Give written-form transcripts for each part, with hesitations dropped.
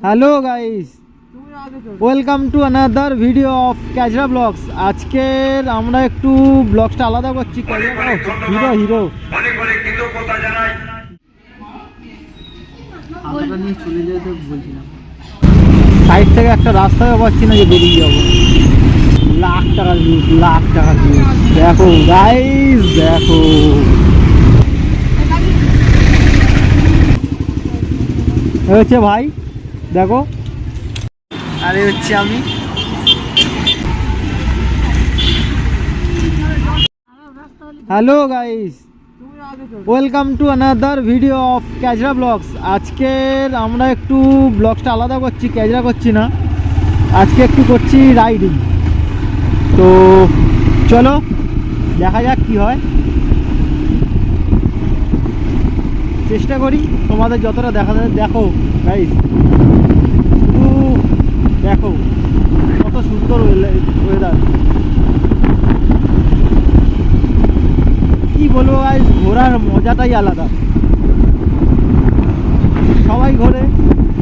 Hello guys, welcome to another video of ক্যাজরা blogs. আজকের আমরা একটু ব্লগসটা আলাদা করছি। হিরো হিরো চলে যেতে বলছিলাম, সাইড থেকে একটা রাস্তায় পাচ্ছি না যে বেরিয়ে যাবো। লাখ টাকার ভিউজ, লাখ টাকার ভিউজ। দেখো গাইস, দেখো হচ্ছে ভাই, দেখো। আরে হচ্ছে আমি। Hello guys, welcome to another video of ক্যাজরা ব্লগস। আজকের আমরা একটু ব্লগসটা আলাদা করছি, ক্যাজরা করছি না, আজকে একটু করছি রাইডিং। তো চলো দেখা যাক কি হয়। চেষ্টা করি তোমাদের যতটা দেখা যায়। দেখো গাইস, শুধু দেখো কত সুন্দর ওয়েদার। কি বলবো গাইস, ঘোরার মজাটাই আলাদা। সবাই ঘোরে,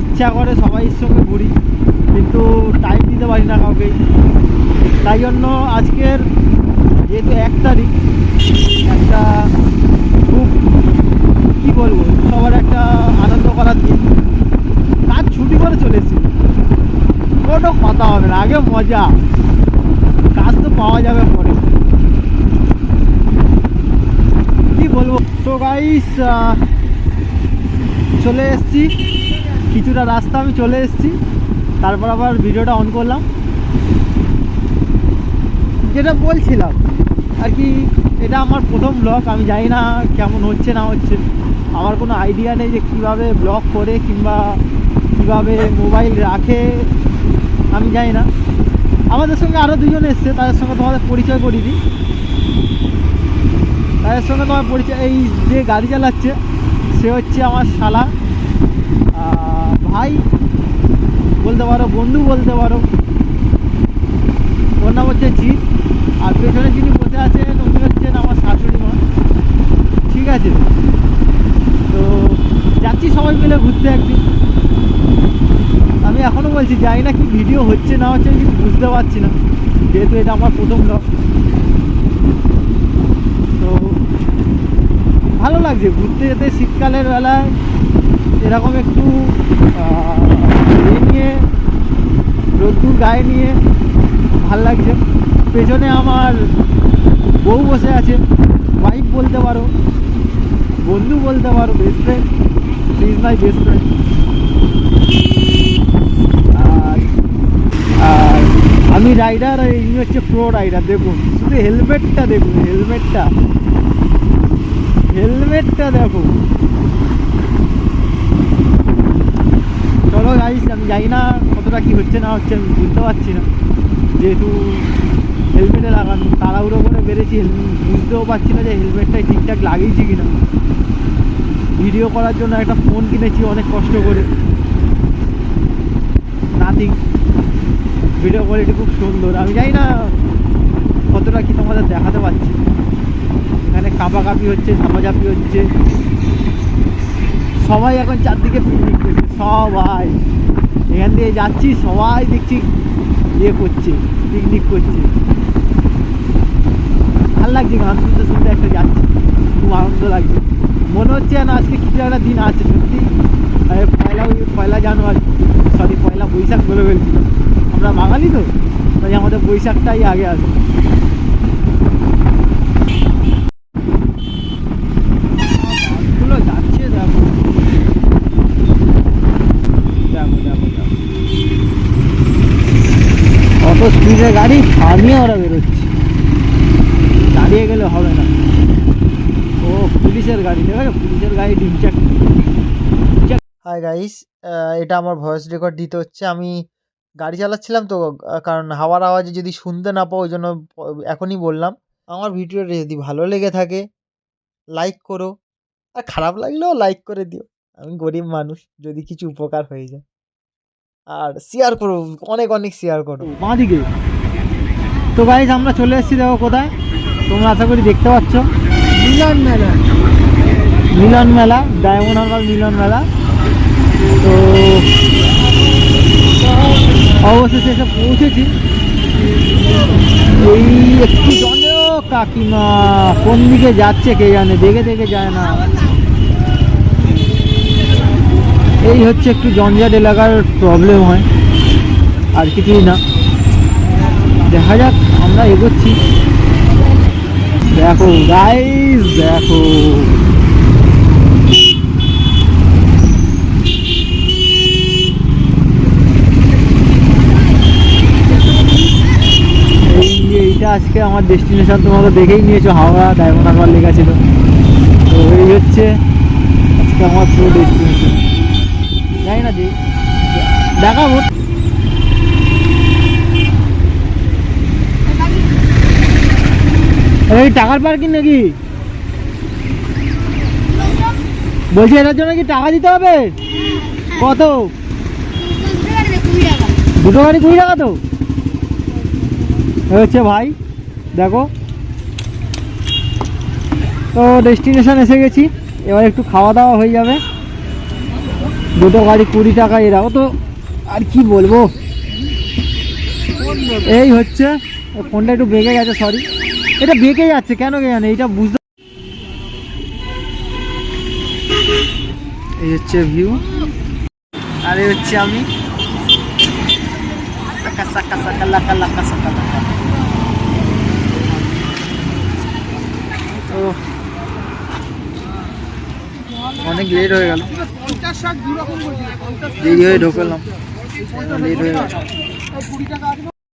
ইচ্ছা করে সবাইয়ের সঙ্গে ঘুরি, কিন্তু টাইম দিতে পারি না কাউকে। তাই জন্য আজকের যেহেতু 1 তারিখ, একটা খুব কী বলবো, সবার একটা আনন্দ করার দিন। কাজ ছুটি করে চলেছি, কোনো কথা হবে না, আগে মজা, কাজ তো পাওয়া যাবে পরে। কি বলবো। তো গাইস, চলে এসেছি, কিছুটা রাস্তা আমি চলে এসেছি, তারপর আবার ভিডিওটা অন করলাম। যেটা বলছিলাম আর কি, এটা আমার প্রথম ব্লগ। আমি জানি না কেমন হচ্ছে না হচ্ছে, আমার কোনো আইডিয়া নেই যে কীভাবে ব্লগ করে কিংবা কীভাবে মোবাইল রাখে, আমি জানি না। আমাদের সঙ্গে আরও দুজন এসছে, তাদের সঙ্গে তোমাদের পরিচয় করিয়ে দিই। তাদের সঙ্গে তোমার পরিচয়, এই যে গাড়ি চালাচ্ছে সে হচ্ছে আমার শালা, ভাই বলতে পারো, বন্ধু বলতে পারো। ওর নাম হচ্ছে জিৎ। আর পেছনে যিনি বসে আছেন উনি হচ্ছেন আমার শাশুড়ি মা। ঠিক আছে, তো যাচ্ছি সবাই মিলে ঘুরতে একদিন। আমি এখনও বলছি, জানি না কি ভিডিও হচ্ছে না হচ্ছে, কিছু বুঝতে পারছি না, যেহেতু এটা আমার প্রথম ব্লগ। তো ভালো লাগছে ঘুরতে যেতে, শীতকালের বেলায় এরকম একটু নিয়ে রোদ্দুর গায়ে নিয়ে ভাল লাগছে। পেছনে আমার বউ বসে আছে, ওয়াইফ বলতে পারো, বন্ধু বলতে পারো, best friend, she is my best friend. আর আমি রাইডার, আর ইনি হচ্ছে প্রো রাইডার। দেখুন শুধু হেলমেটটা দেখুন, হেলমেটটা দেখুন। চলো গাইস, আমি জানি না কতটা কি হচ্ছে না হচ্ছে, আমি বুঝতে পারছি না, যেহেতু হেলমেটে লাগানো, তাড়াহুড়ো করে বেড়েছি, বুঝতেও পারছি না যে হেলমেটটাই ঠিকঠাক লাগিয়েছি কিনা। ভিডিও করার জন্য একটা ফোন কিনেছি অনেক কষ্ট করে, নাথিং, ভিডিও কোয়ালিটি খুব সুন্দর। আমি জানি না কতটা কি তোমাদের দেখাতে পারছি। এখানে কাঁপাকাঁপি হচ্ছে, ঝাপাঝাপি হচ্ছে, সবাই এখন চারদিকে পিকনিক করছে। সবাই এখান দিয়ে যাচ্ছি, সবাই দেখছি ইয়ে করছে, পিকনিক করছে। ভাল লাগছে, গান শুনতে শুনতে একটা যাচ্ছি, খুব আনন্দ লাগছে। মনে হচ্ছে না আজকে কিছু একটা দিন আছে সত্যি। পয়লা জানুয়ারি, সরি পয়লা বৈশাখ বলে ফেলছি। আমরা বাঙালি তো, তাই আমাদের বৈশাখটাই আগে আসে। বাসগুলো যাচ্ছে, দেখো দেখো দেখো দেখো, অত স্পিডের গাড়ি থামিয়ে ওরা বেরোচ্ছে, দাঁড়িয়ে গেলে হবে না। ও পুলিশের গাড়ি, দেখো পুলিশের গাড়ি ডিমচাক। হাই গাইস, এটা আমার ভয়েস রেকর্ড দিতে হচ্ছে। আমি গাড়ি চালাচ্ছিলাম তো, কারণ হাওয়ার আওয়াজে যদি শুনতে না পাও ওই জন্য এখনই বললাম। আমার ভিডিওটা যদি ভালো লেগে থাকে লাইক করো, আর খারাপ লাগলেও লাইক করে দিও, আমি গরিব মানুষ, যদি কিছু উপকার হয়ে যায়। আর শেয়ার করো, অনেক অনেক শেয়ার করো। বাঁ দিকে তো গাইস আমরা চলে এসেছি, দেখো কোথায়, তোমরা আশা করি দেখতে পাচ্ছ, মিলন মেলা। মিলন মেলা, ডায়মন্ড হারবার মিলন মেলা। তো অবশেষে এসে পৌঁছেছি। এই একটু জলে কাকিমা কোন দিকে যাচ্ছে কে জানে, দেখে দেখে যায় না। এই হচ্ছে একটু জঞ্জাট এলাকার প্রবলেম হয়, আর কিছুই না। দেখা যাক, আমরা এগোচ্ছি। দেখো গাইস, দেখো এইটা আজকে আমার ডেস্টিনেশন। তোমাকে দেখেই নিয়েছো, হাওড়া ডায়মন্ড হারবার লেখা ছিল। তো এই হচ্ছে আজকে আমার পুরো ডেস্টিনেশন। জানি না দেখাবো। এই টাকার পার্কিং নাকি? বলছি এটার জন্য কি টাকা দিতে হবে? কত? দুটো গাড়ি 20 টাকা। তো হচ্ছে ভাই, দেখো তো ডেস্টিনেশন এসে গেছি। এবার একটু খাওয়া দাওয়া হয়ে যাবে। দুটো গাড়ি 20 টাকা, এরাও তো আর কি বলবো। এই হচ্ছে, ফোনটা একটু বেঁকে গেছে, সরি। এটা বেঁকে যাচ্ছে কেন কে জানে, এটা বুঝতে। এই হচ্ছে ভিউ, আর এই হচ্ছে আমি। তো অনেক লেট হয়ে গেল, দেরি হয়ে ঢোকলাম, লেট হয়ে গেল।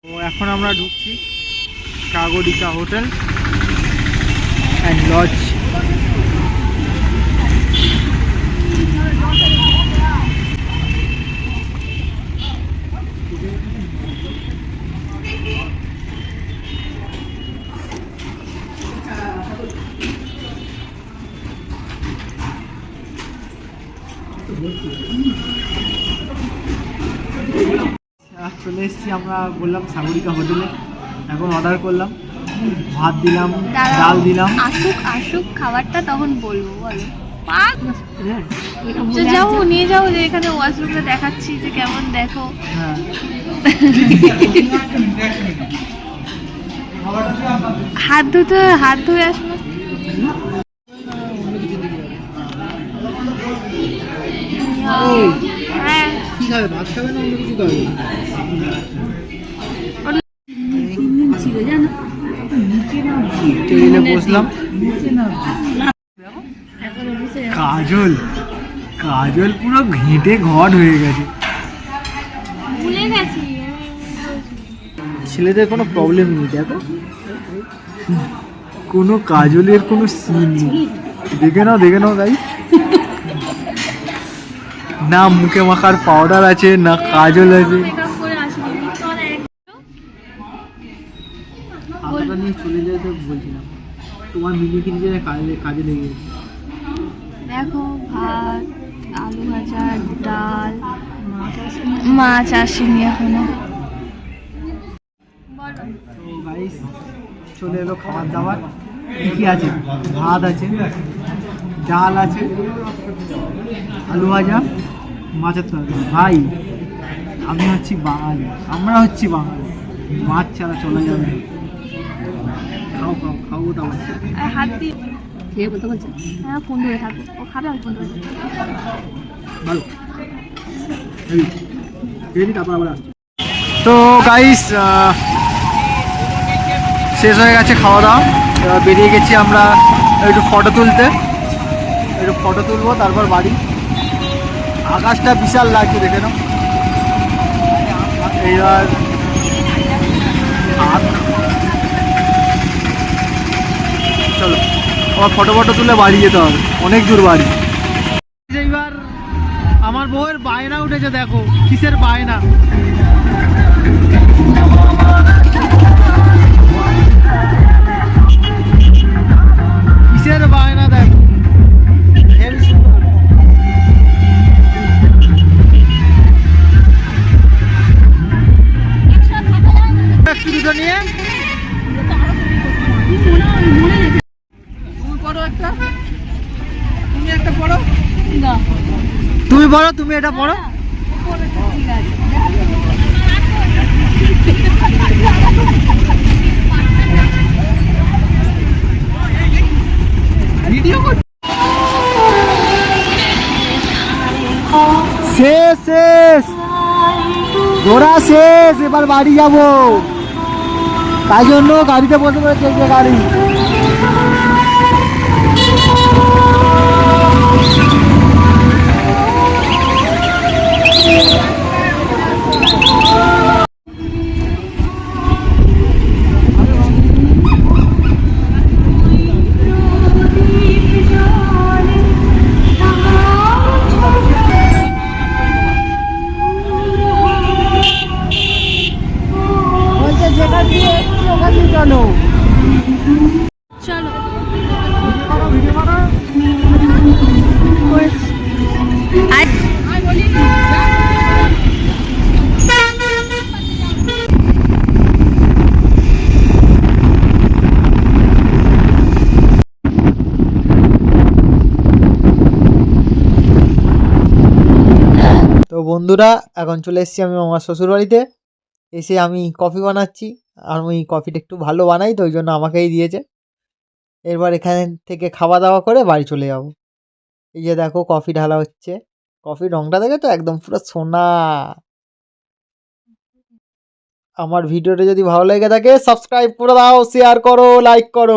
তো এখন আমরা ঢুকছি সাগরিকা হোটেল অ্যান্ড লজ। চলে এসেছি আমরা, বললাম সাগরিকা হোটেলে। এখন অর্ডার করলাম, ভাত দিলাম, ডাল দিলাম। আসুক আসুক খাবারটা তখন বলবো, বলো। যাও নিয়ে যাও, যে এখানে ওয়াশরুমটা দেখাচ্ছি যে কেমন, দেখো। হ্যাঁ হাত ধুয়ে আসবো। হ্যাঁ, কি খাবে? ভাত খাবে না অন্য কিছু খাবে? টেবিলে বসলাম। কাজল কাজল পুরো ঘেঁটে ঘট হয়ে গেছে। ভুলে গেছি। ছেলেদের কোনো প্রবলেম নেই, দেখো কোনো কাজলের কোনো সিন নেই। দেখে নাও গাই, না মুখে মাখার পাউডার আছে, না কাজল আছে। আপনারা নিয়ে চলে যেতে বলছিলাম, তোমার মিনি কিনে কাজে লেগে গেছে। দেখো, ভাত, আলু ভাজা, ডাল, মাছ আসেনি এখনো। তো গাইস, চলে এলো খাবার দাবার। কি আছে? ভাত আছে, ডাল আছে, আলু ভাজা, মাছের তরকারি। ভাই আমি হচ্ছি বাঙালি, আমরা হচ্ছি বাঙালি, মাছ ছাড়া চলে যাবে না। খাও খাও খাও, ওটা বলছে হাত দিয়ে খেয়ে বলতে বলছে। হ্যাঁ, ফোন ধরে থাকবো, ও খাবে, আমি ফোন ধরে ভালো। তারপর আবার আসছি। তো গাইস, শেষ হয়ে গেছে খাওয়া দাওয়া। এবার বেরিয়ে গেছি আমরা একটু ফটো তুলবো, তারপর বাড়ি। আকাশটা বিশাল লাগছে, দেখে নাও। এইবার চলো আমার ফটো তুলে বাড়ি যেতে হবে, অনেক দূর বাড়ি। এইবার আমার বউয়ের বায়না উঠেছে, দেখো কিসের বায়না। কিসের বায়না দেখো, একটু দুটো নিয়ে। তুমি পড়ো, তুমি এটা পড়ো। শেষ শেষ ঘোরা শেষ, এবার বাড়ি যাব, তাই জন্য গাড়িতে বসে পড়েছে এই যে গাড়ি। যেখান দিয়ে এসেছি ওখান দিয়ে চলো। চলো ভিডিও করো। তো বন্ধুরা, এখন চলে এসেছি আমি আমার শ্বশুরবাড়িতে। এসে আমি কফি বানাচ্ছি, আর আমি কফিটা একটু ভালো বানাই তো ওই জন্য আমাকেই দিয়েছে। এরপর এখানে থেকে খাওয়া দাওয়া করে বাড়ি চলে যাব। এই যে দেখো কফি ঢালা হচ্ছে, কফির রংটা দেখে তো একদম পুরো সোনা। আমার ভিডিওটা যদি ভালো লেগে থাকে সাবস্ক্রাইব করে দাও, শেয়ার করো, লাইক করো।